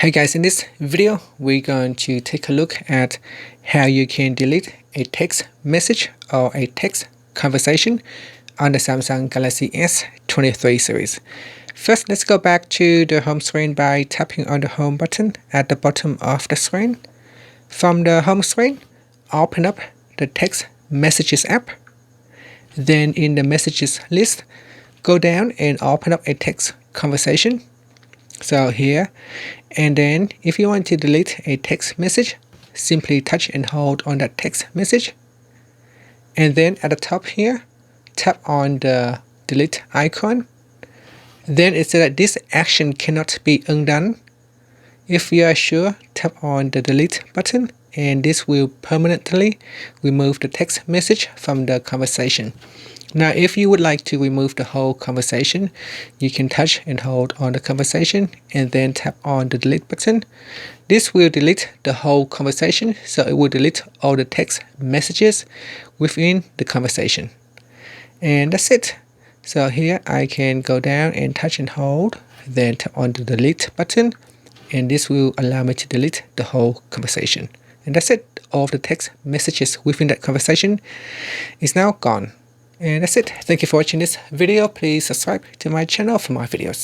Hey guys, in this video we're going to take a look at how you can delete a text message or a text conversation on the Samsung Galaxy S23 series. First, let's go back to the home screen by tapping on the home button at the bottom of the screen. From the home screen, open up the text messages app. Then in the messages list, go down and open up a text conversation. So here, and then if you want to delete a text message, simply touch and hold on that text message. And then at the top here, tap on the delete icon. Then it says that this action cannot be undone. If you are sure, tap on the delete button and this will permanently remove the text message from the conversation. Now, if you would like to remove the whole conversation, you can touch and hold on the conversation and then tap on the delete button. This will delete the whole conversation, so it will delete all the text messages within the conversation. And that's it. So here I can go down and touch and hold, then tap on the delete button, and this will allow me to delete the whole conversation. And that's it. All of the text messages within that conversation is now gone. And that's it. Thank you for watching this video. Please subscribe to my channel for more videos.